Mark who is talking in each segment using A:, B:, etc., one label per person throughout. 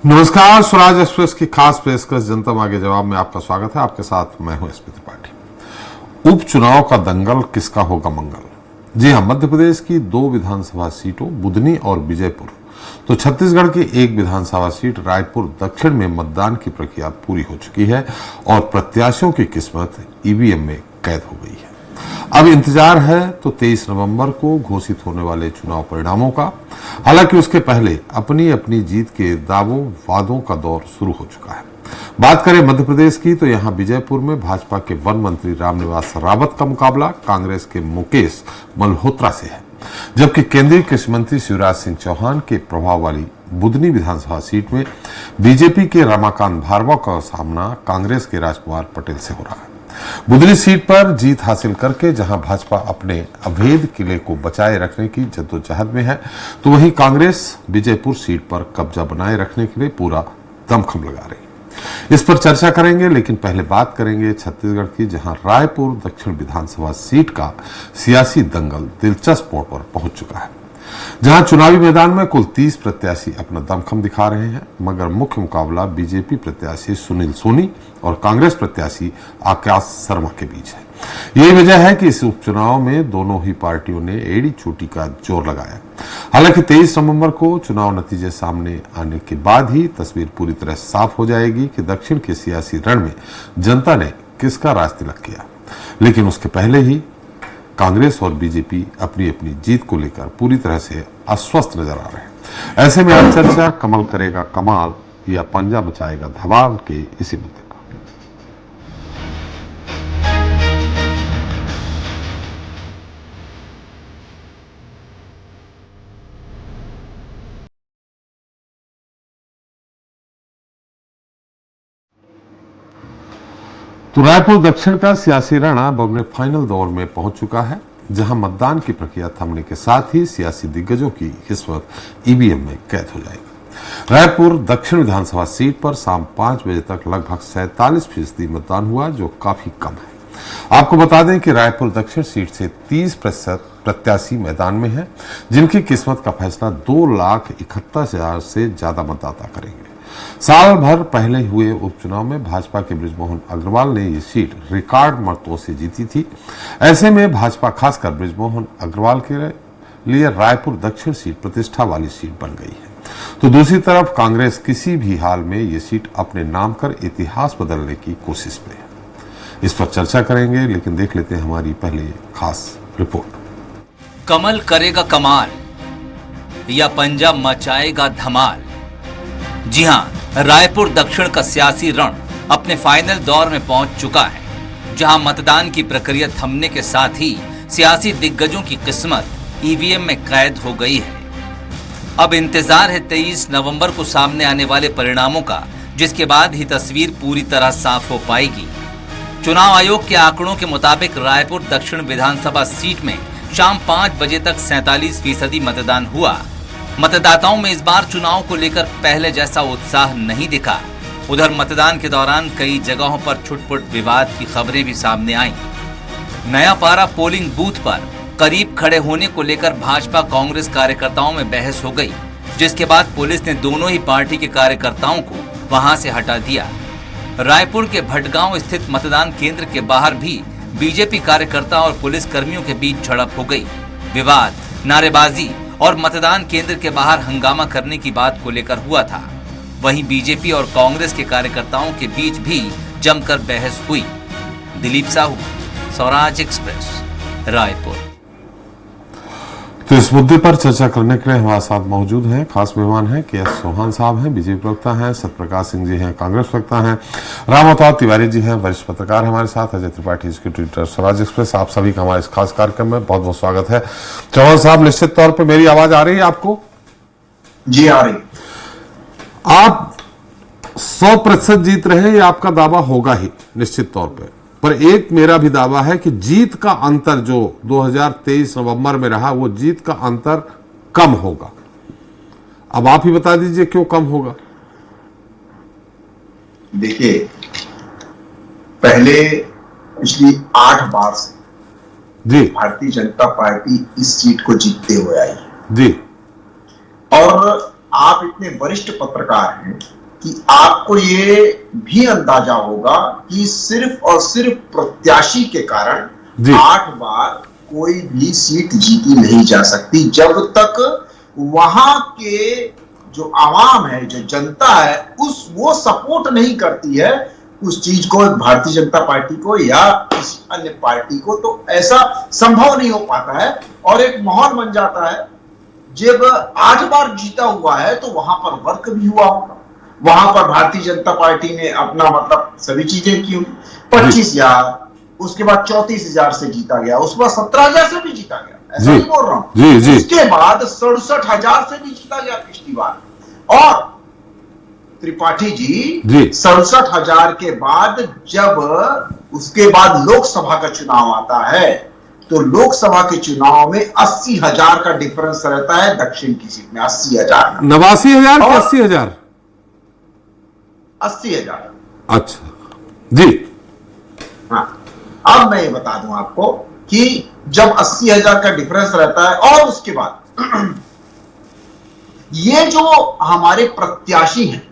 A: नमस्कार, स्वराज एक्सप्रेस की खास पेशकश जनता मांगे जवाब में आपका स्वागत है। आपके साथ मैं हूं एसपी त्रिपाठी। उपचुनाव का दंगल किसका होगा मंगल। जी हां, मध्य प्रदेश की 2 विधानसभा सीटों बुधनी और विजयपुर तो छत्तीसगढ़ की 1 विधानसभा सीट रायपुर दक्षिण में मतदान की प्रक्रिया पूरी हो चुकी है और प्रत्याशियों की किस्मत ईवीएम में कैद हो गई है। अब इंतजार है तो 23 नवंबर को घोषित होने वाले चुनाव परिणामों का। हालांकि उसके पहले अपनी अपनी जीत के दावों वादों का दौर शुरू हो चुका है। बात करें मध्य प्रदेश की तो यहां विजयपुर में भाजपा के वन मंत्री रामनिवास रावत का मुकाबला कांग्रेस के मुकेश मल्होत्रा से है, जबकि केंद्रीय कृषि मंत्री शिवराज सिंह चौहान के प्रभाव वाली बुधनी विधानसभा सीट में बीजेपी के रमाकांत भार्गव का सामना कांग्रेस के राजकुमार पटेल से हो रहा है। बुधनी सीट पर जीत हासिल करके जहां भाजपा अपने अभेद किले को बचाए रखने की जद्दोजहद में है, तो वहीं कांग्रेस विजयपुर सीट पर कब्जा बनाए रखने के लिए पूरा दमखम लगा रही है। इस पर चर्चा करेंगे, लेकिन पहले बात करेंगे छत्तीसगढ़ की, जहां रायपुर दक्षिण विधानसभा सीट का सियासी दंगल दिलचस्प मोड़ पर पहुंच चुका है, जहां चुनावी मैदान में कुल 30 प्रत्याशी अपना दमखम दिखा रहे हैं, मगर मुख्य मुकाबला बीजेपी प्रत्याशी सुनील सोनी और कांग्रेस प्रत्याशी आकाश शर्मा के बीच है। यही वजह है कि इस उपचुनाव में दोनों ही पार्टियों ने एड़ी चोटी का जोर लगाया। हालांकि 23 नवंबर को चुनाव नतीजे सामने आने के बाद ही तस्वीर पूरी तरह साफ हो जाएगी कि दक्षिण के सियासी रण में जनता ने किसका राज तिलक किया। लेकिन उसके पहले ही कांग्रेस और बीजेपी अपनी अपनी जीत को लेकर पूरी तरह से अस्वस्थ नजर आ रहे हैं। ऐसे में आज चर्चा कमल करेगा कमाल या पंजा बचाएगा धमाल के इसी मुद्दे पर। तो रायपुर दक्षिण का सियासी रण अब अपने फाइनल दौर में पहुंच चुका है, जहां मतदान की प्रक्रिया थमने के साथ ही सियासी दिग्गजों की किस्मत ईवीएम में कैद हो जाएगी। रायपुर दक्षिण विधानसभा सीट पर शाम 5 बजे तक लगभग 47% मतदान हुआ, जो काफी कम है। आपको बता दें कि रायपुर दक्षिण सीट से 30% प्रत्याशी मैदान में हैं, जिनकी किस्मत का फैसला 2,71,000 से ज्यादा मतदाता करेंगे। साल भर पहले हुए उपचुनाव में भाजपा के बृजमोहन अग्रवाल ने ये सीट रिकॉर्ड मतों से जीती थी। ऐसे में भाजपा खासकर बृजमोहन अग्रवाल के लिए रायपुर दक्षिण सीट प्रतिष्ठा वाली सीट बन गई है। तो दूसरी तरफ कांग्रेस किसी भी हाल में ये सीट अपने नाम कर इतिहास बदलने की कोशिश में है। इस पर चर्चा करेंगे, लेकिन देख लेते हैं हमारी पहले खास रिपोर्ट।
B: कमल करेगा कमाल या पंजा मचाएगा धमाल। जी हां, रायपुर दक्षिण का सियासी रण अपने फाइनल दौर में पहुंच चुका है, जहां मतदान की प्रक्रिया थमने के साथ ही सियासी दिग्गजों की किस्मत ईवीएम में कैद हो गई है। अब इंतजार है 23 नवंबर को सामने आने वाले परिणामों का, जिसके बाद ही तस्वीर पूरी तरह साफ हो पाएगी। चुनाव आयोग के आंकड़ों के मुताबिक रायपुर दक्षिण विधानसभा सीट में शाम 5 बजे तक 47% मतदान हुआ। मतदाताओं में इस बार चुनाव को लेकर पहले जैसा उत्साह नहीं दिखा। उधर मतदान के दौरान कई जगहों पर छुटपुट विवाद की खबरें भी सामने आईं। नया पारा पोलिंग बूथ पर करीब खड़े होने को लेकर भाजपा कांग्रेस कार्यकर्ताओं में बहस हो गई, जिसके बाद पुलिस ने दोनों ही पार्टी के कार्यकर्ताओं को वहां से हटा दिया। रायपुर के भटगांव स्थित मतदान केंद्र के बाहर भी बीजेपी कार्यकर्ता और पुलिस कर्मियों के बीच झड़प हो गई। विवाद, नारेबाजी और मतदान केंद्र के बाहर हंगामा करने की बात को लेकर हुआ था। वहीं बीजेपी और कांग्रेस के कार्यकर्ताओं के बीच भी जमकर बहस हुई। दिलीप साहू, स्वराज एक्सप्रेस, रायपुर।
A: तो इस मुद्दे पर चर्चा करने के लिए हमारे साथ मौजूद हैं खास मेहमान हैं के एस चौहान साहब हैं, बीजेपी प्रवक्ता हैं, सत्यप्रकाश सिंह जी हैं, कांग्रेस प्रवक्ता हैं, रामअवतार तिवारी जी हैं, वरिष्ठ पत्रकार हमारे साथ, Ajay Tripathi executive editor Swaraj express. आप सभी का हमारे इस खास कार्यक्रम में बहुत बहुत स्वागत है। चौहान साहब, निश्चित तौर पर मेरी आवाज आ रही है आपको?
C: जी आ रही।
A: आप 100% जीत रहे हैं, ये आपका दावा होगा ही निश्चित तौर पर एक मेरा भी दावा है कि जीत का अंतर जो 2023 नवंबर में रहा, वो जीत का अंतर कम होगा। अब आप ही बता दीजिए क्यों कम होगा।
C: देखिए, पहले पिछली 8 बार से
A: जी
C: भारतीय जनता पार्टी इस सीट को जीतते हुए आई
A: जी,
C: और आप इतने वरिष्ठ पत्रकार हैं कि आपको ये भी अंदाजा होगा कि सिर्फ और सिर्फ प्रत्याशी के कारण 8 बार कोई भी सीट जीती नहीं जा सकती जब तक वहां के जो आवाम है, जो जनता है, वो सपोर्ट नहीं करती है उस चीज को, भारतीय जनता पार्टी को या किसी अन्य पार्टी को, तो ऐसा संभव नहीं हो पाता है। और एक माहौल बन जाता है, जब 8 बार जीता हुआ है तो वहां पर वर्क भी हुआ होगा, वहां पर भारतीय जनता पार्टी ने अपना मतलब सभी चीजें की होंगी। 25,000, उसके बाद 34,000 से जीता गया, उसके बाद 17,000 से भी जीता गया, ऐसा नहीं बोल रहा हूं। उसके बाद 67,000 से भी जीता गया पिछली बार। और त्रिपाठी जी 67,000 के बाद जब उसके बाद लोकसभा का चुनाव आता है तो लोकसभा के चुनाव में 80,000 का डिफरेंस रहता है दक्षिण की सीट में। 80,000,
A: 89,000 कि 80,000?
C: 80,000।
A: अच्छा जी,
C: हाँ, अब मैं ये बता दूं आपको कि जब 80,000 का डिफरेंस रहता है और उसके बाद ये जो हमारे प्रत्याशी हैं,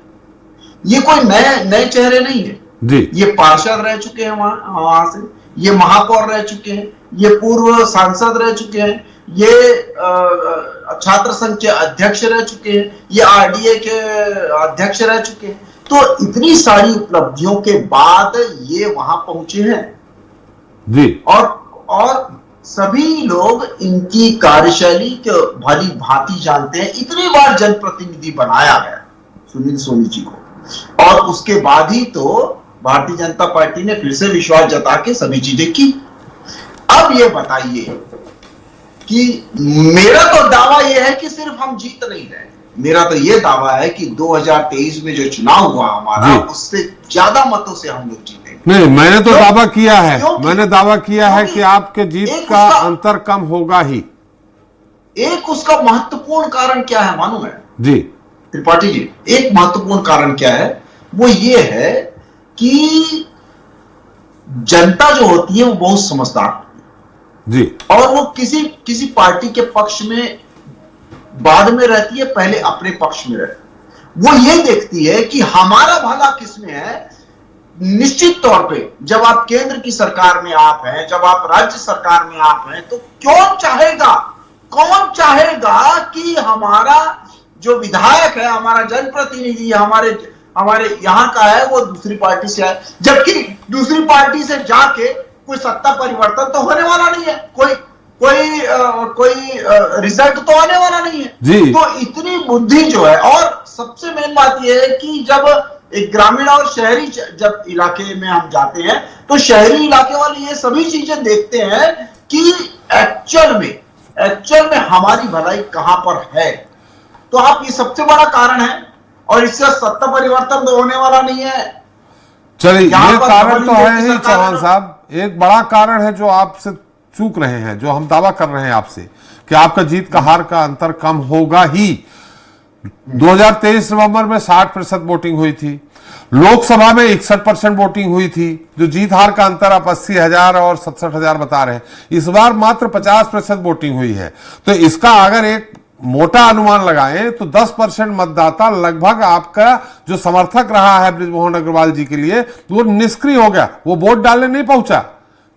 C: ये कोई नए चेहरे नहीं है
A: जी।
C: ये पार्षद रह चुके हैं वहां से, ये महापौर रह चुके हैं, ये पूर्व सांसद रह चुके हैं, ये छात्र संघ के अध्यक्ष रह चुके हैं, ये आरडीए के अध्यक्ष रह चुके हैं। तो इतनी सारी उपलब्धियों के बाद ये वहां पहुंचे हैं
A: जी।
C: और सभी लोग इनकी कार्यशैली के भली भांति जानते हैं। इतनी बार जनप्रतिनिधि बनाया गया सुनील सोनी जी को, और उसके बाद ही तो भारतीय जनता पार्टी ने फिर से विश्वास जता के सभी चीजें की। अब ये बताइए कि मेरा तो दावा यह है कि सिर्फ हम जीत नहीं रहे, मेरा तो यह दावा है कि 2023 में जो चुनाव हुआ हमारा, उससे ज्यादा मतों से हम लोग जीतेंगे।
A: नहीं, मैंने तो दावा किया है, मैंने दावा किया है कि आपके जीत का अंतर कम होगा ही।
C: एक उसका महत्वपूर्ण कारण क्या है मालूम है
A: जी
C: त्रिपाठी जी? एक महत्वपूर्ण कारण क्या है, वो ये है कि जनता जो होती है वो बहुत समझदार
A: जी,
C: और वो किसी पार्टी के पक्ष में बाद में रहती है, पहले अपने पक्ष में रहती है। वो ये देखती है कि हमारा भला किसमें है। निश्चित तौर पे जब आप केंद्र की सरकार में आप हैं, जब आप राज्य सरकार में आप हैं, तो कौन चाहेगा कि हमारा जो विधायक है, हमारा जनप्रतिनिधि हमारे यहां का है, वो दूसरी पार्टी से आए, जबकि दूसरी पार्टी से जाके कोई सत्ता परिवर्तन तो होने वाला नहीं है, कोई रिजल्ट तो आने वाला नहीं है
A: जी।
C: तो इतनी बुद्धि जो है, और सबसे मेन बात यह है कि जब एक ग्रामीण और शहरी जब इलाके में हम जाते हैं तो शहरी इलाके वाले ये सभी चीजें देखते हैं कि एक्चुअल में हमारी भलाई कहां पर है। तो आप ये सबसे बड़ा कारण है, और इससे सत्ता परिवर्तन तो होने वाला नहीं है।
A: चलिए, ये कारण तो है ही चौहान साहब। एक बड़ा कारण है जो आपसे चूक रहे हैं, जो हम दावा कर रहे हैं आपसे कि आपका जीत का हार का अंतर कम होगा ही। 2023 नवंबर में 60% वोटिंग हुई थी, लोकसभा में 61% वोटिंग हुई थी, जो जीत हार का अंतर आप 80,000 और 67,000 बता रहे हैं। इस बार मात्र 50% वोटिंग हुई है। तो इसका अगर एक मोटा अनुमान लगाएं तो 10% मतदाता लगभग आपका जो समर्थक रहा है बृजमोहन अग्रवाल जी के लिए, वो निष्क्रिय हो गया, वो वोट डालने नहीं पहुंचा।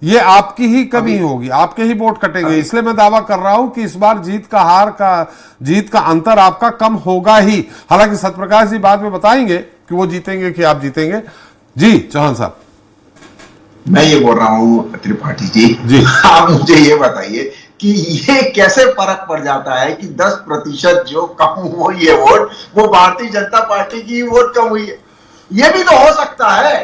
A: ये आपकी ही कमी होगी, आपके ही वोट कटेंगे। इसलिए मैं दावा कर रहा हूं कि इस बार जीत का अंतर आपका कम होगा ही। हालांकि सत्यप्रकाश जी बाद में बताएंगे कि वो जीतेंगे कि आप जीतेंगे। जी चौहान साहब,
C: मैं ये बोल रहा हूं त्रिपाठी जी, आप मुझे ये बताइए कि ये कैसे फर्क पड़ जाता है कि 10% जो कम हुई है वोट, वो भारतीय जनता पार्टी की वोट कम हुई है। ये भी तो हो सकता है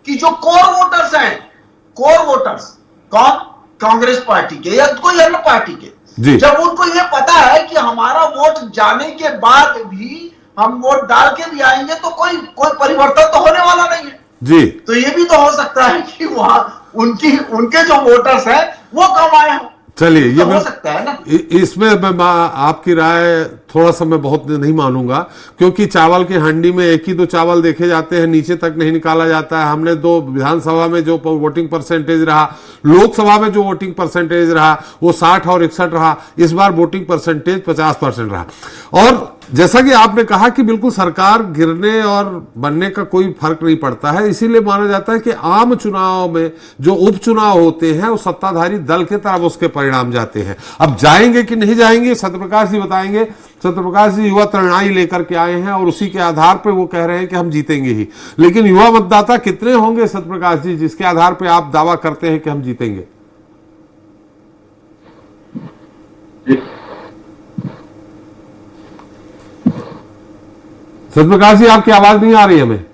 C: कि जो कोर वोटर्स हैं, कौन, कांग्रेस पार्टी के या कोई अन्य पार्टी के, जब उनको ये पता है कि हमारा वोट जाने के बाद भी हम वोट डाल के भी आएंगे तो कोई परिवर्तन तो होने वाला नहीं है
A: जी।
C: तो ये भी तो हो सकता है कि वहां उनके जो वोटर्स हैं वो कम आए हों।
A: चलिए, ये
C: हो सकता है ना।
A: इसमें मैं आपकी राय थोड़ा सा मैं बहुत नहीं मानूंगा, क्योंकि चावल की हांडी में एक ही दो चावल देखे जाते हैं, नीचे तक नहीं निकाला जाता है। हमने दो विधानसभा में जो वोटिंग परसेंटेज रहा, लोकसभा में जो वोटिंग परसेंटेज रहा वो 60 और 61 रहा, इस बार वोटिंग परसेंटेज 50% रहा। और जैसा कि आपने कहा कि बिल्कुल सरकार गिरने और बनने का कोई फर्क नहीं पड़ता है, इसीलिए माना जाता है कि आम चुनाव में जो उपचुनाव होते हैं वो सत्ताधारी दल के तरफ उसके परिणाम जाते हैं। अब जाएंगे कि नहीं जाएंगे सत्यप्रकाश जी बताएंगे। सत्यप्रकाश जी युवा तरुणाई लेकर के आए हैं और उसी के आधार पर वो कह रहे हैं कि हम जीतेंगे ही, लेकिन युवा मतदाता कितने होंगे सत्यप्रकाश जी जिसके आधार पर आप दावा करते हैं कि हम जीतेंगे? सत्यप्रकाश जी आपकी आवाज नहीं आ रही है हमें।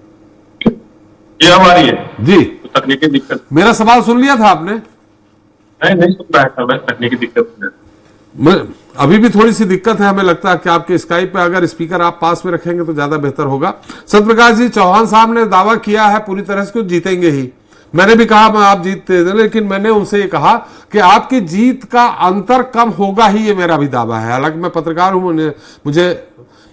D: ये आ रही है
A: जी,
D: तकनीकी दिक्कत।
A: मेरा सवाल सुन लिया था आपने?
D: नहीं सुन पाया था मैं, तकनीकी दिक्कत।
A: अभी भी थोड़ी सी दिक्कत है, हमें लगता है कि आपके स्काइप पे अगर स्पीकर आप पास में रखेंगे तो ज्यादा बेहतर होगा। सत्यप्रकाश जी, चौहान साहब ने दावा किया है पूरी तरह से जीतेंगे ही। मैंने भी कहा मैं आप जीतते थे, लेकिन मैंने उनसे ये कहा कि आपकी जीत का अंतर कम होगा ही, ये मेरा भी दावा है। हालांकि मैं पत्रकार हूं, मुझे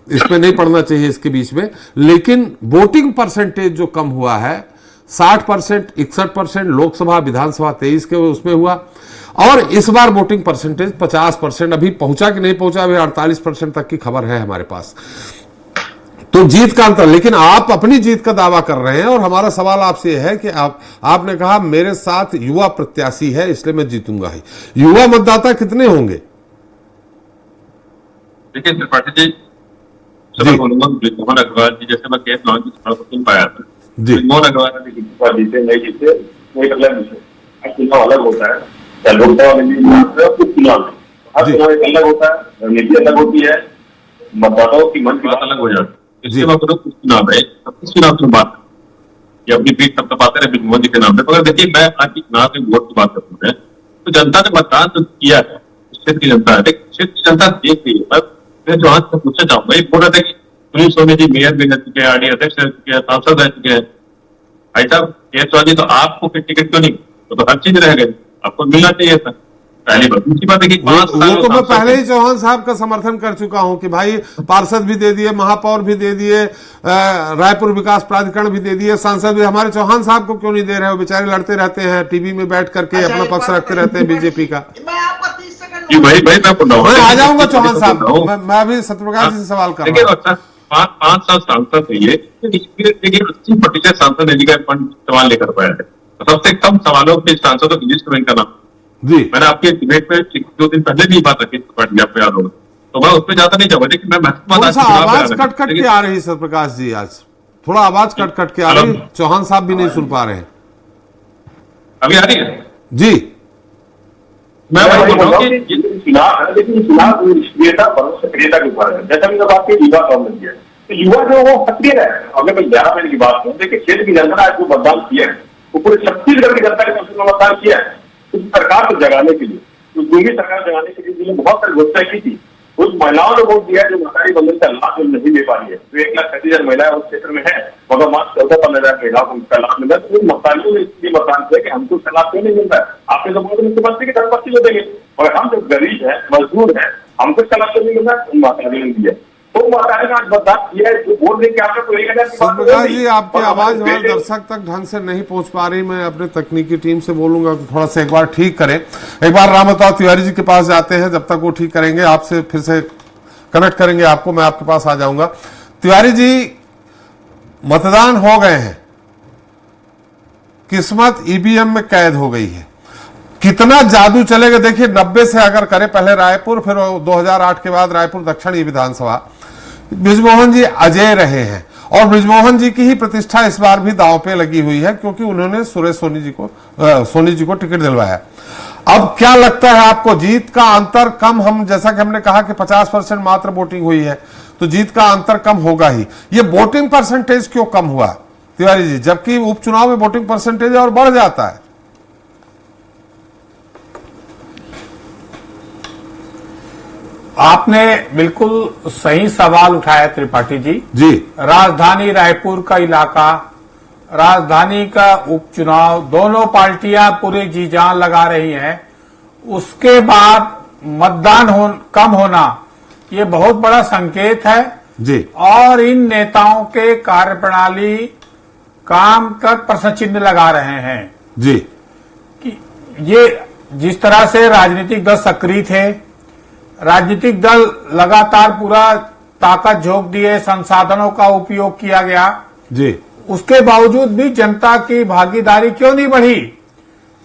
A: इसमें नहीं पढ़ना चाहिए इसके बीच में, लेकिन वोटिंग परसेंटेज जो कम हुआ है 60%, 61% लोकसभा विधानसभा 23 के उसमें हुआ, और इस बार वोटिंग परसेंटेज 50%। अभी पहुंचा कि नहीं पहुंचा, अभी 48% तक की खबर है हमारे पास। तो जीत का अंतर, लेकिन आप अपनी जीत का दावा कर रहे हैं और हमारा सवाल आपसे यह है कि आपने कहा मेरे साथ युवा प्रत्याशी है इसलिए मैं जीतूंगा ही। युवा मतदाता कितने होंगे?
D: देखिए त्रिपाठी जी, मैं बोलूंगा ब्रिजमोहन अग्रवाल जी जैसे मैं केस लॉन्च थोड़ा सुन पाया था। ब्रिजमोहन अग्रवाल ने जीते नहीं जीते वो एक अलग विषय, चुनाव अलग होता है, चाहे लोकसभा में चुनाव में हर चुनाव एक अलग होता है, रणनीति अलग होती है, मतदाताओं की मन की बात अलग हो जाती है। इसके बाद कुछ चुनाव है, सब चुनाव की बात ये अपनी पीठ तब पाते रहे ब्रिजमोहन जी के नाम पे। मगर देखिए मैं आज की चुनाव के वोट की बात करता हूँ, तो जनता ने मतदान तो किया है, क्षेत्र की जनता है, क्षेत्र की जनता देख रही है। मैं जो आज तक पूछना चाहूंगा, एक बोल रहा था कि सुनील सोनी जी मेयर भी रह चुके हैं, आरडी अध्यक्ष रह चुके हैं, सांसद रह चुके हैं। भाई साहब केसवाल जी, तो आपको फिर टिकट क्यों नहीं? तो हर चीज रह गई, आपको मिलना चाहिए था। पहली बात। दूसरी बात है कि
A: वो तो मैं पहले ही चौहान साहब का समर्थन कर चुका हूं कि भाई पार्षद भी दे दिए, महापौर भी दे दिए, रायपुर विकास प्राधिकरण भी दे दिए, सांसद भी। हमारे चौहान साहब को क्यों नहीं दे रहे हो? बेचारे लड़ते रहते हैं टीवी में बैठ करके, अपना पक्ष रखते रहते हैं बीजेपी का।
D: भाई मैं
A: आ जाऊंगा चौहान साहब, मैं अभी सत्यप्रकाश जी से सवाल कर रहा हूँ।
D: 5 साल सांसद है ये, 80% सांसद एजुकेशन फंड सवाल लेकर पाया है। सबसे कम सवालों के सांसदों की लिस्ट में इनका नाम
A: जी।
D: मैंने आपके डिबेट में 2 दिन पहले भी बात रखी, आपको याद होगा, तो मैं उसमें ज्यादा नहीं चाहूंगा। लेकिन मैं
A: आवाज कट कट के आ रही सत्यप्रकाश जी, आज थोड़ा आवाज कट कट के आ रही, चौहान साहब भी नहीं सुन पा रहे हैं।
D: अभी आ रही है
A: जी?
D: मैं बोल रहा हूँ कि
E: चुनाव है, लेकिन चुनाव निष्क्रियता और सक्रियता के ऊपर है। जैसा मैंने बात की युवा कांग्रेस है, तो युवा जो वो सक्रिय है। अगर मैं 11 महीने की बात करूँ, देखिए क्षेत्र की जनता ने आज जो मतदान किया है वो पूरे छत्तीसगढ़ की जनता ने मतदान किया है सरकार को जगाने के लिए, दूसरी सरकार जगाने के लिए जिन्हें बहुत सारी घोषणा की थी। उस महिलाओं ने वोट दिया जो महंगाई बंधन का लाभ नहीं ले पा रही है। तो 1,36,000 महिलाएं उस क्षेत्र में है, मगर मात्र 14-15,000 महिला को उसका लाभ मिला। तो मतदाताओं ने इसलिए मतदान किया कि हमको उसका लाभ क्यों नहीं मिलता है। आपने तो बोला मुख्यमंत्री की धर्मपत्नी को देंगे, और हम जो गरीब है, मजदूर है, हमको इसका लाभ क्यों नहीं मिल रहा है? उन माताओं ने दिया, तो माताओं ने आज मतदान किया है। जो बोल रहे कि आपने कोई
A: सत्यप्रकाश जी, आपकी आवाज हमारे दर्शक तक ढंग से नहीं पहुंच पा रही। मैं अपने तकनीकी टीम से बोलूंगा कि थोड़ा सा एक बार ठीक करें। एक बार रामवतार तिवारी जी के पास जाते हैं, जब तक वो ठीक करेंगे आपसे फिर से कनेक्ट करेंगे आपको, मैं आपके पास आ जाऊंगा। तिवारी जी, मतदान हो गए हैं, किस्मत ईवीएम में कैद हो गई है, कितना जादू चलेगा? देखिए 90 से अगर करें, पहले रायपुर, फिर 2008 के बाद रायपुर दक्षिण विधानसभा, ब्रिजमोहन जी अजय रहे हैं, और ब्रिजमोहन जी की ही प्रतिष्ठा इस बार भी दांव पे लगी हुई है, क्योंकि उन्होंने सुरेश सोनी जी को टिकट दिलवाया। अब क्या लगता है आपको, जीत का अंतर कम, हम जैसा कि हमने कहा कि 50% मात्र वोटिंग हुई है, तो जीत का अंतर कम होगा ही। ये वोटिंग परसेंटेज क्यों कम हुआ तिवारी जी, जबकि उपचुनाव में वोटिंग परसेंटेज और बढ़ जाता है?
F: आपने बिल्कुल सही सवाल उठाया त्रिपाठी जी।
A: जी,
F: राजधानी रायपुर का इलाका, राजधानी का उपचुनाव, दोनों पार्टियां पूरे जी जान लगा रही हैं। उसके बाद मतदान कम होना, ये बहुत बड़ा संकेत है
A: जी।
F: और इन नेताओं के कार्यप्रणाली काम कर प्रश्न चिन्ह लगा रहे हैं
A: जी
F: कि ये जिस तरह से राजनीतिक दल सक्रिय थे, राजनीतिक दल लगातार पूरा ताकत झोंक दिए, संसाधनों का उपयोग किया गया
A: जी,
F: उसके बावजूद भी जनता की भागीदारी क्यों नहीं बढ़ी?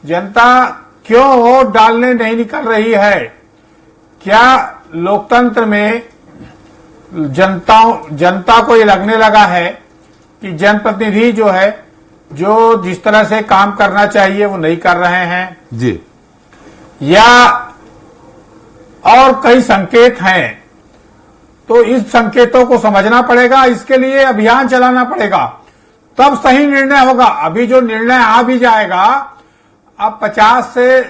F: जनता क्यों वोट डालने नहीं निकल रही है? क्या लोकतंत्र में जनता को ये लगने लगा है कि जनप्रतिनिधि जो है, जो जिस तरह से काम करना चाहिए वो नहीं कर रहे हैं
A: जी,
F: या और कई संकेत हैं? तो इस संकेतों को समझना पड़ेगा, इसके लिए अभियान चलाना पड़ेगा, तब सही निर्णय होगा। अभी जो निर्णय आ भी जाएगा, अब 50 से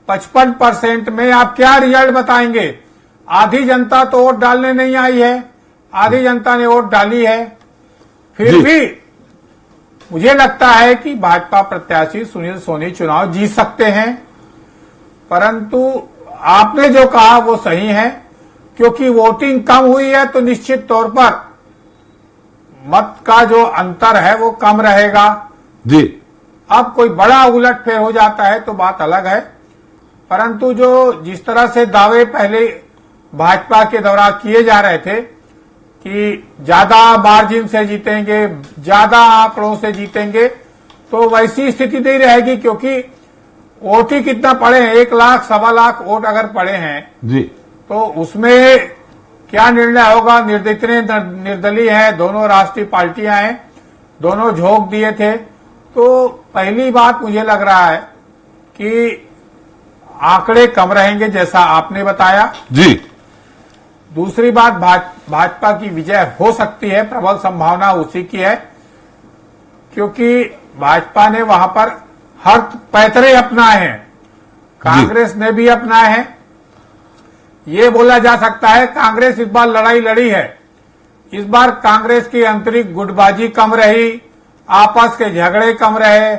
F: 55% में आप क्या रिजल्ट बताएंगे? आधी जनता तो वोट डालने नहीं आई है, आधी जनता ने वोट डाली है। फिर भी मुझे लगता है कि भाजपा प्रत्याशी सुनील सोनी चुनाव जीत सकते हैं, परंतु आपने जो कहा वो सही है, क्योंकि वोटिंग कम हुई है तो निश्चित तौर पर मत का जो अंतर है वो कम रहेगा
A: जी।
F: अब कोई बड़ा उलटफेर हो जाता है तो बात अलग है, परंतु जो जिस तरह से दावे पहले भाजपा के दौरान किए जा रहे थे कि ज्यादा मार्जिन से जीतेंगे, ज्यादा आंकड़ों से जीतेंगे, तो वैसी स्थिति नहीं रहेगी, क्योंकि वोट ही कितना पड़े हैं, 1 लाख 1.25 लाख वोट अगर पड़े हैं
A: जी,
F: तो उसमें क्या निर्णय होगा? निर्दलीय है, दोनों राष्ट्रीय पार्टियां हैं, दोनों झोंक दिए थे। तो पहली बात मुझे लग रहा है कि आंकड़े कम रहेंगे जैसा आपने बताया
A: जी।
F: दूसरी बात, भाजपा की विजय हो सकती है, प्रबल संभावना उसी की है, क्योंकि भाजपा ने वहां पर हर पैतरे अपनाए हैं, कांग्रेस ने भी अपनाए हैं। ये बोला जा सकता है कांग्रेस इस बार लड़ाई लड़ी है, इस बार कांग्रेस की आंतरिक गुटबाजी कम रही, आपस के झगड़े कम रहे,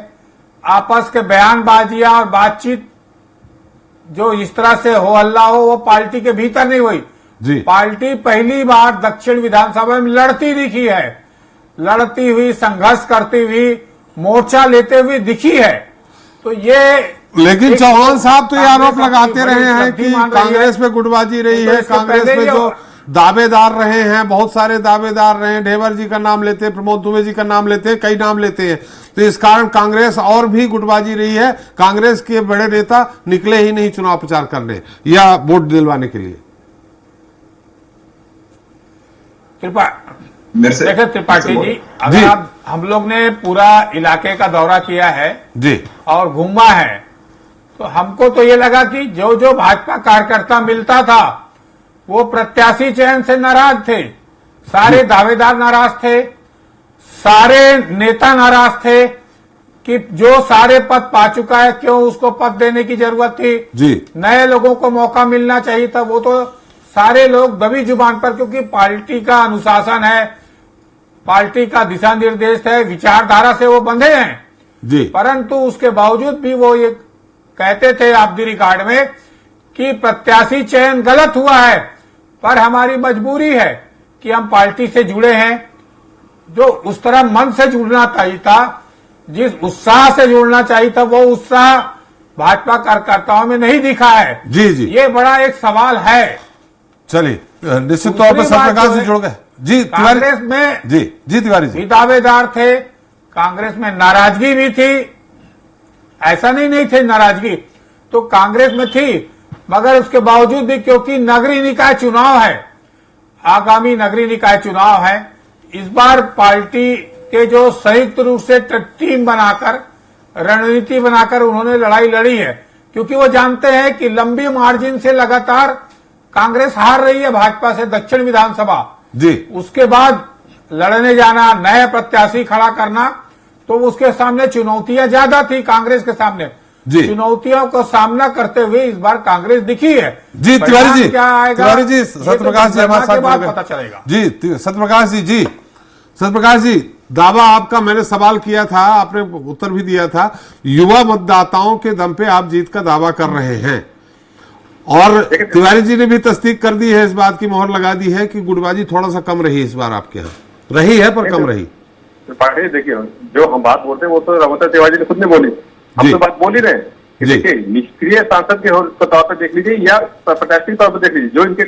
F: आपस के बयानबाजियां और बातचीत जो इस तरह से हो हल्ला हो वो पार्टी के भीतर नहीं हुई
A: जी।
F: पार्टी पहली बार दक्षिण विधानसभा में लड़ती दिखी है, लड़ती हुई, संघर्ष करती हुई, मोर्चा लेते हुए दिखी है। तो ये
A: लेकिन चौहान साहब तो ये आरोप लगाते रहे हैं कि कांग्रेस में गुटबाजी रही है, कांग्रेस में जो दावेदार रहे हैं, बहुत सारे दावेदार रहे हैं, ढेबर जी का नाम लेते हैं, प्रमोद दुबे जी का नाम लेते हैं, कई नाम लेते हैं, तो इस कारण कांग्रेस और भी गुटबाजी रही है। कांग्रेस के बड़े नेता निकले ही नहीं चुनाव प्रचार करने या वोट दिलवाने के लिए।
F: देखिए त्रिपाठी जी, अगर आप हम लोग ने पूरा इलाके का दौरा किया है
A: जी
F: और घूमा है, तो हमको तो ये लगा कि जो जो भाजपा कार्यकर्ता मिलता था वो प्रत्याशी चयन से नाराज थे, सारे दावेदार नाराज थे, सारे नेता नाराज थे कि जो सारे पद पा चुका है क्यों उसको पद देने की जरूरत थी
A: जी।
F: नए लोगों को मौका मिलना चाहिए था। वो तो सारे लोग दबी जुबान पर, क्योंकि पार्टी का अनुशासन है, पार्टी का दिशा निर्देश है, विचारधारा से वो बंधे हैं
A: जी,
F: परंतु उसके बावजूद भी वो ये कहते थे ऑफ द रिकॉर्ड में कि प्रत्याशी चयन गलत हुआ है, पर हमारी मजबूरी है कि हम पार्टी से जुड़े हैं। जो उस तरह मन से जुड़ना चाहिए था, जिस उत्साह से जुड़ना चाहिए था, वो उत्साह भाजपा कार्यकर्ताओं में नहीं दिखा है।
A: जी जी,
F: ये बड़ा एक सवाल है।
A: चलिए, निश्चित तौर पर सत्यप्रकाश जी जुड़ गए जी।
F: कांग्रेस में
A: जी तिवारी जी
F: भी दावेदार थे, कांग्रेस में नाराजगी भी थी, ऐसा नहीं थे नाराजगी, तो कांग्रेस में थी, मगर उसके बावजूद भी क्योंकि नगरीय निकाय चुनाव है, आगामी नगरीय निकाय चुनाव है, इस बार पार्टी के जो संयुक्त रूप से टीम बनाकर, रणनीति बनाकर उन्होंने लड़ाई लड़ी है, क्योंकि वो जानते हैं कि लंबी मार्जिन से लगातार कांग्रेस हार रही है भाजपा से दक्षिण विधानसभा
A: जी।
F: उसके बाद लड़ने जाना, नए प्रत्याशी खड़ा करना, तो उसके सामने चुनौतियां ज्यादा थी कांग्रेस के सामने
A: जी।
F: चुनौतियों को सामना करते हुए इस बार कांग्रेस दिखी है।
A: जी तिवारी जी,
F: क्या आएगा
A: तिवारी जी, सत्यप्रकाश जी हमारे साथ
F: बाद पता चलेगा।
A: जी सत्यप्रकाश जी, सत्यप्रकाश जी, दावा आपका मैंने सवाल किया था, आपने उत्तर भी दिया था, युवा मतदाताओं के दम पे आप जीत का दावा कर रहे हैं और तिवारी जी ने भी तस्दीक कर दी है, इस बात की मोहर लगा दी है कि गुटबाजी थोड़ा सा कम रही इस बार आपके यहाँ, रही है पर कम रही।
E: पार्टी देखिए, जो हम बात बोलते हैं वो तो रघुवंश तिवारी जी ने खुद ने बोली, हम तो बात बोल ही रहे। देखिए, निष्क्रिय सांसद के तौर पर देख लीजिए या प्रत्याशी तौर पर देख लीजिए, जो इनके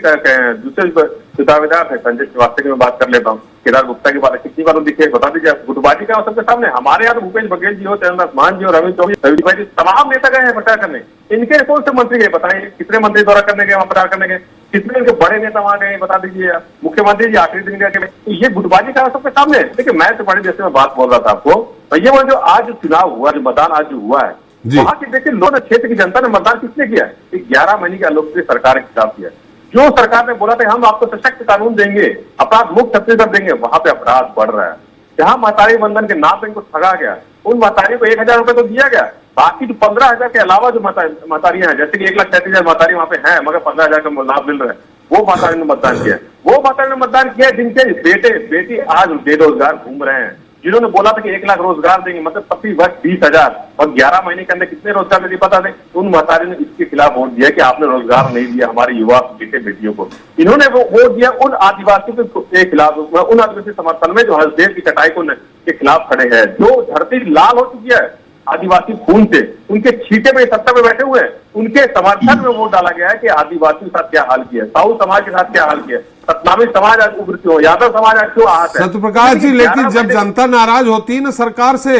E: दूसरे दावेदार है, संजय श्रीवास्तव की मैं बात कर लेता हूँ, केदार गुप्ता की बात कितनी बार दिखे, बता दीजिए। गुटबाजी का सबके सामने हमारे यहाँ भूपेश बघेल जी हो, चंद्रनाथ मान जी हो, रविंद्र चौधरी, तमाम नेता गए हैं प्रचार करने। इनके कौन से मंत्री गए बताइए, कितने मंत्री दौरा करने गए, वहां प्रचार करने गए, कितने इनके बड़े नेता वहां गए बता दीजिए। मुख्यमंत्री जी आखिरी दिन गए, तो ये गुटबाजी का सबके सामने। देखिए, मैं तो बड़ी जैसे मैं बात बोल रहा था आपको, तो ये वो जो आज चुनाव हुआ, जो मतदान आज जो हुआ है, वहां की देखिए लोग क्षेत्र की जनता ने मतदान किसने किया है? 11 महीने की अलोकप्रिय सरकार के खिलाफ किया। जो सरकार ने बोला था हम आपको सशक्त कानून देंगे, अपराध मुक्त छत्तीसगढ़ देंगे, वहां पे अपराध बढ़ रहा है। जहां महतारी बंधन के नाम पे इनको ठगा गया, उन महतारी को 1,000 रुपए तो दिया गया, बाकी जो 15,000 के अलावा जो महतारियां हैं, जैसे कि 1,37,000 महतारी वहां पे है, मगर 15,000 का लाभ मिल रहा है, वो महतारी ने मतदान किया। वो महतारी ने मतदान किया जिनके बेटे बेटी आज बेरोजगार घूम रहे हैं, जिन्होंने बोला था कि 1 लाख रोजगार देंगे, मतलब प्रति वर्ष 20,000, और 11 महीने के अंदर कितने रोजगार देते पता नहीं। उन महतारी ने इसके खिलाफ वोट दिया कि आपने रोजगार नहीं दिया हमारे युवा बेटे बेटियों को। इन्होंने वो वोट दिया उन आदिवासियों के खिलाफ, उन आदिवासी समर्थन में जो हसदेव की कटाई के खिलाफ खड़े हैं, जो धरती लाल हो चुकी है आदिवासी खून से, उनके छींटे में सत्ता में बैठे हुए हैं, उनके समर्थन में वोट डाला गया है कि आदिवासियों के साथ क्या हाल किया, साहू समाज के साथ क्या हाल किया, सतनामी समाज आज उभर क्यों, यादव समाज आज क्यों आहत है।
A: सत्यप्रकाश जी, लेकिन जब जनता नाराज होती है ना सरकार से,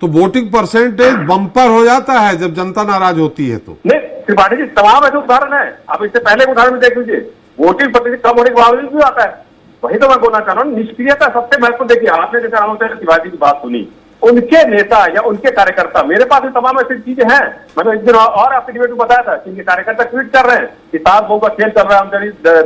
A: तो वोटिंग परसेंटेज बम्पर हो जाता है जब जनता नाराज होती है तो।
E: नहीं त्रिपाठी जी, तमाम ऐसे उदाहरण है, आप इससे पहले उदाहरण में देख लीजिए, वोटिंग प्रतिशत कम होने के बावजूद क्यों आता है? वही तो मैं बोलना चाह रहा हूँ, निष्क्रियता सबसे महत्वपूर्ण। देखिए, आपने जैसे रामचंद्र तिवारी की बात सुनी, उनके नेता या उनके कार्यकर्ता, मेरे पास तमाम ऐसी चीजें हैं, मैंने एक दिन और आपके डिबेट में बताया था कि इनके कार्यकर्ता ट्वीट कर रहे हैं कि सात बहु का खेल कर रहा है, हम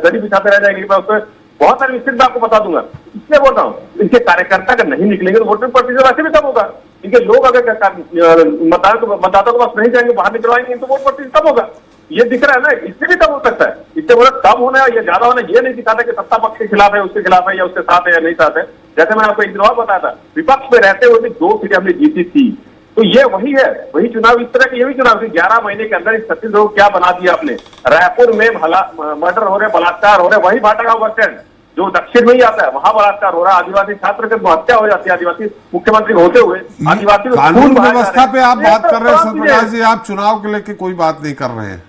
E: दरी बिछाते रह जाएंगे। मैं उसमें बहुत सारी विस्तृत आपको बता दूंगा, इसलिए बोल रहा हूँ, इनके कार्यकर्ता अगर नहीं निकलेंगे तो वोटिंग प्रतिशत वैसे भी कम होगा। इनके लोग अगर मतदाताओं के पास नहीं जाएंगे, बाहर निकलवाएंगे, तो वोट प्रतिशत कम होगा। ये दिख रहा है ना, इससे भी कम हो सकता है। इससे बोला कम होना है या ज्यादा होना, ये नहीं दिखाता कि सत्ता पक्ष के खिलाफ है, उसके खिलाफ है, या उसके साथ है या नहीं साथ है। जैसे मैंने आपको एक दिन और बताया था, विपक्ष में रहते हुए भी 2 सीटें हमने जीती थी, तो ये वही है, वही चुनाव, इस तरह के ये भी चुनाव। 11 महीने के अंदर इस छत्तीसगढ़ को क्या बना दिया आपने। रायपुर में मर्डर हो रहे, बलात्कार हो रहे, वही भाटागांव बस स्टैंड जो दक्षिण में ही आता है, वहां बलात्कार हो रहा है, आदिवासी छात्र की हत्या हो जाती है, आदिवासी मुख्यमंत्री होते हुए आदिवासी
A: कानून व्यवस्था पे आप बात कर रहे हैं सत्यप्रकाश जी, आप चुनाव के लेके कोई बात नहीं कर रहे हैं।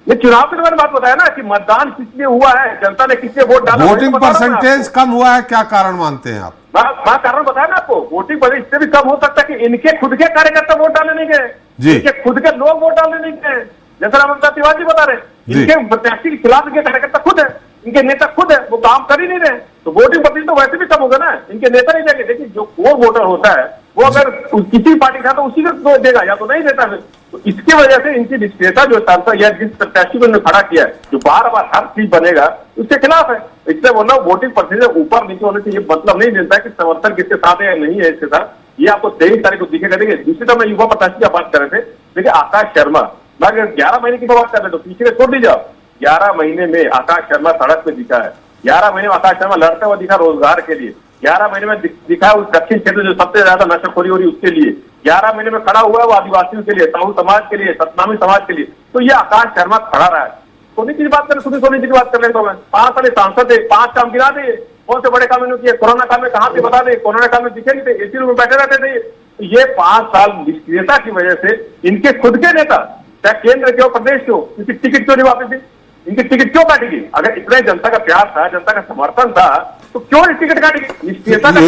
E: ये चुनाव की मैंने बात बताया ना कि मतदान किसने हुआ है, जनता ने किसने वोट डाला।
A: वोटिंग परसेंटेज कम हुआ है, क्या कारण मानते हैं आप?
E: मैं कारण बताया ना आपको, वोटिंग परसेंटेज इससे भी कम हो सकता है कि इनके खुद के कार्यकर्ता वोट डालने नहीं गए, इनके खुद के लोग वोट डालने नहीं गए। जैसा रामचंद्र तिवारी बता रहे, इनके प्रत्याशी के खिलाफ इनके कार्यकर्ता खुद है, इनके नेता खुद है, वो काम कर ही नहीं रहे, तो वोटिंग प्रतिशत तो वैसे भी कम होगा ना। इनके नेता नहीं देंगे। देखिए, जो कोर वोटर होता है वो अगर किसी पार्टी का तो उसी को देगा, या तो नहीं देता है। तो इसकी वजह से इनकी निष्क्रियता जो सांसद या जिस प्रत्याशी को इन्होंने खड़ा किया है, जो बार बार हर चीज बनेगा, उसके खिलाफ है। इससे बोलना वोटिंग प्रतिशत ऊपर नीचे होने से ये मतलब नहीं मिलता कि समर्थन किसके साथ है या नहीं है इसके साथ। ये आपको 23 तारीख को दिखेगा। देखिए, दूसरी तरफ मैं युवा प्रत्याशी की बात कर रहे थे, देखिए आकाश शर्मा, मैं अगर 11 महीने की बात कर रहे तो पीछे छोड़ दीजिए। 11 महीने में आकाश शर्मा सड़क पे दिखा है, 11 महीने में आकाश शर्मा लड़ता हुआ दिखा रोजगार के लिए, 11 महीने में दिखा उस दक्षिण क्षेत्र जो सबसे ज्यादा नशाखोरी हो रही उसके लिए, 11 महीने में खड़ा हुआ है वो आदिवासियों के लिए, साहू समाज के लिए, सतनामी समाज के लिए। तो ये आकाश शर्मा खड़ा रहा है। सोनी जी की बात करें, सोनी जी की बात कर रहे तो मैं 5 साल सांसद थे, 5 काम गिरा दिए, कौन से बड़े काम इन्होंने किए। कोरोना काल में कहां थे बता दे, कोरोना काल में दिखे नहीं थे, एसी रूम में बैठे रहते थे। ये 5 साल निष्क्रियता की वजह से इनके खुद के नेता, चाहे केंद्र के हो प्रदेश के हो, इनकी टिकट क्यों नहीं वापस दी, इनकी टिकट क्यों काटेगी? अगर इतना जनता का प्यार था, जनता का समर्थन था, तो क्यों टिकट काटेगी? निष्क्रियता का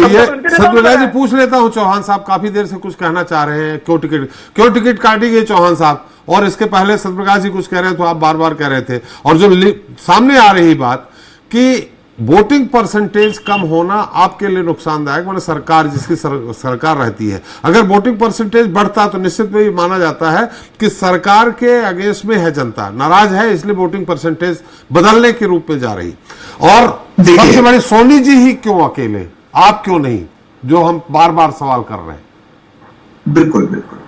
A: सत्यप्रकाश जी पूछ लेता हूं, चौहान साहब काफी देर से कुछ कहना चाह रहे हैं, क्यों टिकट काटेगी चौहान साहब? और इसके पहले सत्यप्रकाश जी कुछ कह रहे हैं तो आप बार बार कह रहे थे, और जो सामने आ रही बात कि वोटिंग परसेंटेज कम होना आपके लिए नुकसानदायक, मतलब सरकार जिसकी सरकार रहती है, अगर वोटिंग परसेंटेज बढ़ता तो निश्चित में माना जाता है कि सरकार के अगेंस्ट में है, जनता नाराज है, इसलिए वोटिंग परसेंटेज बदलने के रूप में जा रही। और सबसे बड़ी सोनी जी ही क्यों अकेले, आप क्यों नहीं, जो हम बार बार सवाल कर रहे हैं।
C: बिल्कुल बिल्कुल,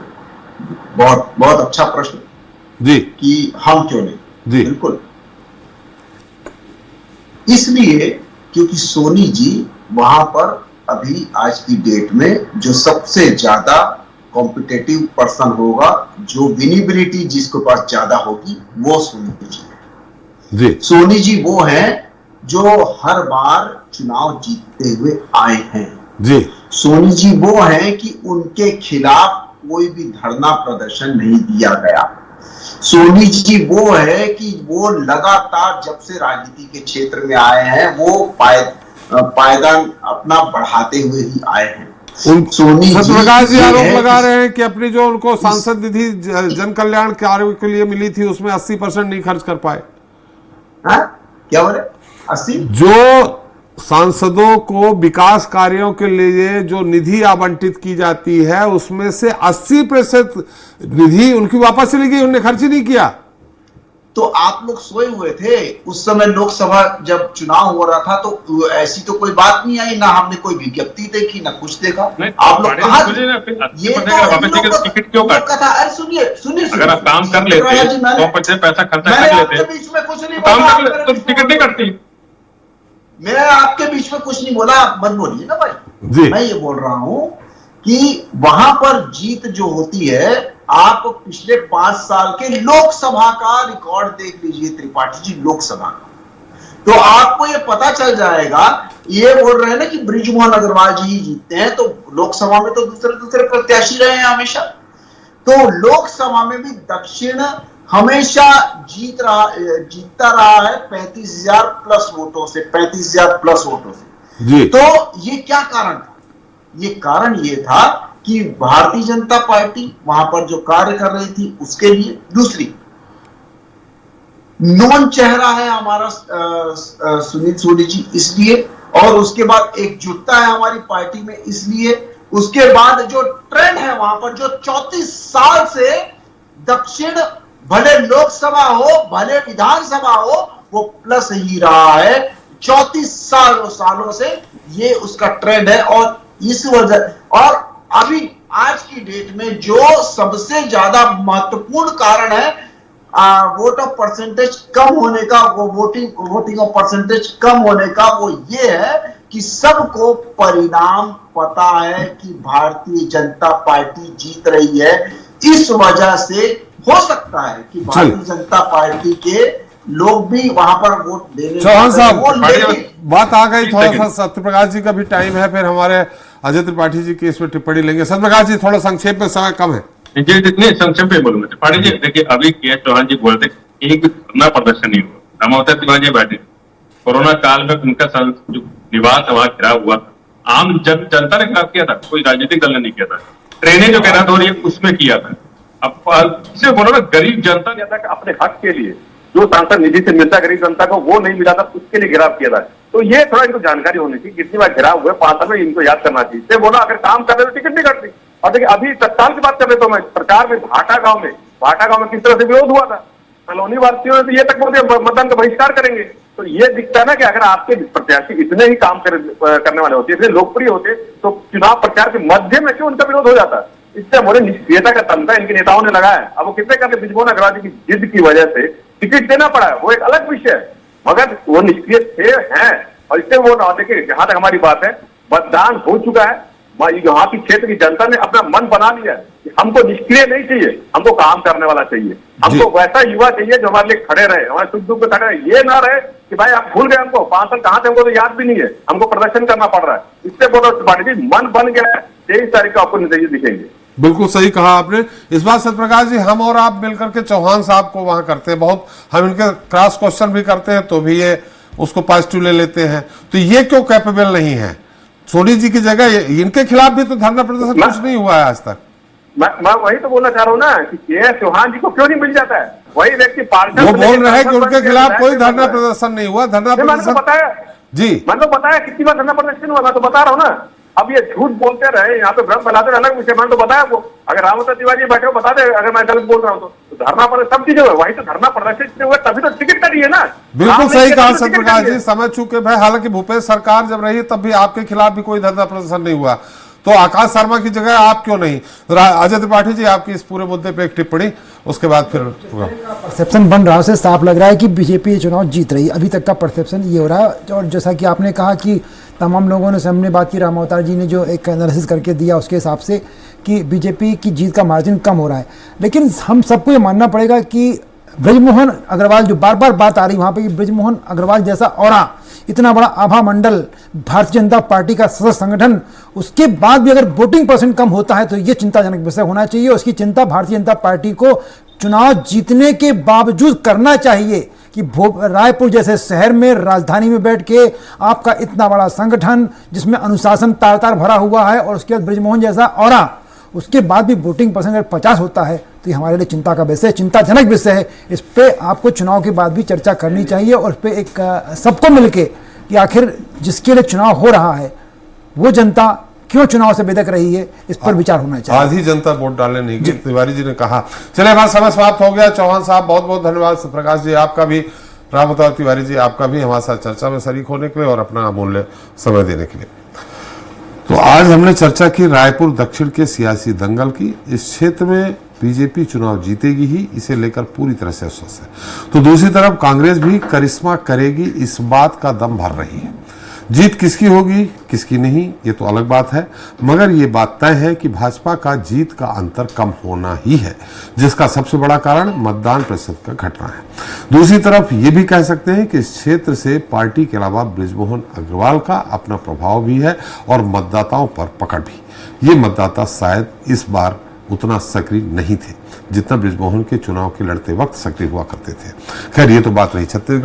C: बहुत बहुत अच्छा प्रश्न
A: जी,
C: कि हम क्यों नहीं
A: जी।
C: बिल्कुल इसलिए क्योंकि सोनी जी वहां पर अभी आज की डेट में जो सबसे ज्यादा कॉम्पिटेटिव पर्सन होगा, जो विनिबिलिटी जिसके पास ज्यादा होगी, वो सोनी जी है।
A: जी
C: सोनी जी वो है जो हर बार चुनाव जीतते हुए आए हैं।
A: जी
C: सोनी जी वो है कि उनके खिलाफ कोई भी धरना प्रदर्शन नहीं दिया गया। सोनी जी वो है कि वो लगातार जब से राजनीति के क्षेत्र में आए हैं वो पायदान अपना बढ़ाते हुए ही आए हैं। सोनी
A: सत्यप्रकाश जी
C: ये
A: आरोप
C: है
A: लगा रहे हैं कि अपनी जो उनको सांसद निधि जन कल्याण कार्य के लिए मिली थी उसमें 80% नहीं खर्च कर पाए।
C: हाँ? क्या बोले 80?
A: जो सांसदों को विकास कार्यों के लिए जो निधि आवंटित की जाती है उसमें से 80% निधि उनकी वापस चली गई, उन्होंने खर्च ही नहीं किया।
C: तो आप लोग सोए हुए थे उस समय, लोकसभा जब चुनाव हो रहा था, तो ऐसी तो कोई बात नहीं आई, ना हमने कोई विज्ञप्ति देखी, ना कुछ देखा। आप लोग कहा ये तो
D: टिकट क्यों
C: कथा। अरे सुनिए
D: अगर आप काम कर लेते तो पैसा खर्चा कर लेते,
C: बीच में कुछ नहीं
D: काम कर
C: बोला,
D: तो टिकट नहीं करती।
C: मैं आपके बीच में कुछ नहीं बोला, आप मत बोलिए ना भाई। मैं ये बोल रहा हूं कि वहां पर जीत जो होती है, आप पिछले 5 साल के लोकसभा का रिकॉर्ड देख लीजिए त्रिपाठी जी, लोकसभा का, तो आपको ये पता चल जाएगा। ये बोल रहे हैं ना कि बृजमोहन अग्रवाल जी ही जीतते हैं, तो लोकसभा में तो दूसरे प्रत्याशी रहे हैं हमेशा। तो लोकसभा में भी दक्षिण हमेशा जीतता रहा है 35,000 प्लस वोटों से, 35,000 प्लस वोटों से जी। तो ये क्या कारण था? ये कारण ये था कि भारतीय जनता पार्टी वहां पर जो कार्य कर रही थी उसके लिए, दूसरी नॉन चेहरा है हमारा सुनील सोनी जी इसलिए, और उसके बाद एकजुटता है हमारी पार्टी में इसलिए, उसके बाद जो ट्रेंड है वहां पर जो 34 साल से दक्षिण भले लोकसभा हो भले विधानसभा हो वो प्लस ही रहा है 34 सालों से, ये उसका ट्रेंड है। और इस वजह, और अभी आज की डेट में जो सबसे ज्यादा महत्वपूर्ण कारण है वोट ऑफ परसेंटेज कम होने का, वो वोटिंग ऑफ परसेंटेज कम होने का, वो ये है कि सबको परिणाम पता है कि भारतीय जनता पार्टी जीत रही है। इस वजह से हो सकता है कि भारतीय जनता पार्टी के लोग भी वहां पर वोट देने।
A: चौहान साहब बात आ गई, थोड़ा सा सत्यप्रकाश जी का भी टाइम है, फिर हमारे अजय त्रिपाठी जी की इसमें टिप्पणी लेंगे। सत्यप्रकाश जी थोड़ा संक्षेप में, समय कम है।
D: जी जितने संक्षेप में बोलूंगा त्रिपाठी जी, देखिए अभी के चौहान जी बोलते एक धरना प्रदर्शन नहीं हुआ, रमावती तिवारी बैठे कोरोना काल में, उनका जो निवास वहां घिराव हुआ, आम जनता ने खराब किया था, कोई राजनीतिक दल ने नहीं किया था। ट्रेनें जो कहना हो रही है उसमें किया था। अब इसे बोलो ना, गरीब जनता अपने हक के लिए जो सांसद निधि से मिलता गरीब जनता को वो नहीं मिला था, उसके लिए घिराव किया था। तो ये थोड़ा इनको जानकारी होनी चाहिए, कितनी बार घिराव हुए 5 साल में, इनको याद करना चाहिए। इससे बोला अगर काम कर रहे तो टिकट नहीं करती। और देखिए अभी तत्काल की बात कर रहे तो मैं सरकार में भाटा गांव में किस तरह से विरोध हुआ था, कॉलोनी वासियों ने तो ये तक बोल दिया मतदान का बहिष्कार करेंगे। तो ये दिखता है ना कि अगर आपके प्रत्याशी इतने ही काम करने वाले होते, इतने लोकप्रिय होते, तो चुनाव प्रचार के मध्य में क्यों उनका विरोध हो जाता? इससे बोले निष्क्रियता का तंत्र इनके नेताओं ने लगाया। अब वो कितने करते, बृजमोहन अग्रवाल जी की जिद की वजह से टिकट देना पड़ा है, वो एक अलग विषय है, मगर वो निष्क्रिय थे हैं। और इससे वो देखिए जहां तक हमारी बात है, मतदान हो चुका है, यहाँ की क्षेत्र की जनता ने अपना मन बना लिया कि हमको निष्क्रिय नहीं चाहिए, हमको काम करने वाला चाहिए, हमको वैसा युवा चाहिए जो हमारे लिए खड़े रहे, हमारे सुख दुख में खड़े रहे। ये ना रहे कि भाई आप भूल गए हमको, 5 साल कहां थे हमको तो याद भी नहीं है, हमको प्रदर्शन करना पड़ रहा है। इससे बोलो त्रिपाठी जी मन बन गया है, 23 तारीख को आपको नतीजे दिखेंगे।
A: बिल्कुल सही कहा आपने। इस बार सत्यप्रकाश जी हम और आप मिलकर के चौहान साहब को वहां करते हैं, बहुत हम इनके क्रॉस क्वेश्चन भी करते हैं तो भी ये उसको पॉजिटिव ले लेते हैं। तो ये क्यों कैपेबल नहीं है? सोनी जी की जगह इनके खिलाफ भी तो धरना प्रदर्शन कुछ नहीं हुआ है आज तक।
E: मैं वही तो बोलना चाह रहा हूँ ना कि चौहान जी को क्यों नहीं मिल जाता है? वही व्यक्ति पार्षद
A: वो बोल रहे हैं कि उनके खिलाफ कोई धरना प्रदर्शन नहीं हुआ। धरना प्रदर्शन
E: बताया
A: जी,
E: मैंने तो बताया कितनी बार धरना प्रदर्शन हुआ, मैं तो बता रहा हूँ ना। अब ये झूठ बोलते रहे, यहाँ पे भ्रम फैलाते रहे, अलग विषय। मैंने तो बताया वो, अगर रामवती तिवारी बैठे हो बता दे अगर मैं गलत बोल रहा हूँ तो धरना प्रदर्शन सब चीजें हुए, वही तो धरना प्रदर्शित हुए तभी तो टिकट कटी है ना।
A: बिल्कुल सही कहा सत्यप्रकाश जी, समझ चुके भाई। हालांकि भूपेश सरकार जब रही तब भी आपके खिलाफ भी कोई धरना प्रदर्शन नहीं हुआ, तो आकाश शर्मा की जगह आप क्यों नहीं? अजय त्रिपाठी जी आपकी इस पूरे मुद्दे पे एक टिप्पणी, उसके बाद फिर
G: परसेप्शन बन रहा है, उसे साफ लग रहा है कि बीजेपी ये चुनाव जीत रही है। अभी तक का परसेप्शन ये हो रहा है। और जैसा कि आपने कहा कि तमाम लोगों ने सामने बात की, राम अवतार जी ने जो एक एनालिसिस करके दिया उसके हिसाब से कि बीजेपी की जीत का मार्जिन कम हो रहा है। लेकिन हम सबको ये मानना पड़ेगा कि ब्रजमोहन अग्रवाल, जो बार बार बात आ रही वहाँ पे कि ब्रजमोहन अग्रवाल जैसा औरा, इतना बड़ा आभा मंडल, भारतीय जनता पार्टी का सदस्य संगठन, उसके बाद भी अगर वोटिंग परसेंट कम होता है तो ये चिंताजनक विषय होना चाहिए। उसकी चिंता भारतीय जनता पार्टी को चुनाव जीतने के बावजूद करना चाहिए कि रायपुर जैसे शहर में, राजधानी में बैठ के आपका इतना बड़ा संगठन जिसमें अनुशासन तार तार भरा हुआ है और उसके बाद ब्रजमोहन जैसा औरा, उसके बाद भी वोटिंग परसेंट अगर 50 होता है तो ये हमारे लिए चिंता का विषय, चिंताजनक विषय है। इस पे आपको चुनाव के बाद भी चर्चा करनी चाहिए और इस पे एक सबको मिलके कि आखिर जिसके लिए चुनाव हो रहा है वो जनता क्यों चुनाव से बेदक रही है, इस पर विचार होना चाहिए।
A: आधी जनता वोट डालने नहीं गई, तिवारी जी ने कहा। चले बात समय समाप्त हो गया। चौहान साहब बहुत बहुत धन्यवाद, प्रकाश जी आपका भी, राम अवतार तिवारी जी आपका भी हमारे साथ चर्चा में शरीक होने के लिए और अपना अमूल्य समय देने के लिए। तो आज हमने चर्चा की रायपुर दक्षिण के सियासी दंगल की। इस क्षेत्र में बीजेपी चुनाव जीतेगी ही, इसे लेकर पूरी तरह से आश्वस्त है। तो दूसरी तरफ कांग्रेस भी करिश्मा करेगी, इस बात का दम भर रही है। जीत किसकी होगी किसकी नहीं ये तो अलग बात है, मगर ये बात तय है कि भाजपा का जीत का अंतर कम होना ही है, जिसका सबसे बड़ा कारण मतदान प्रतिशत का घटना है। दूसरी तरफ ये भी कह सकते हैं कि इस क्षेत्र से पार्टी के अलावा बृजमोहन अग्रवाल का अपना प्रभाव भी है और मतदाताओं पर पकड़ भी। ये मतदाता शायद इस बार उतना सक्रिय नहीं थे जितना बृजमोहन के चुनाव के लड़ते वक्त सक्रिय हुआ करते थे। खैर ये तो बात रही छत्तीसगढ़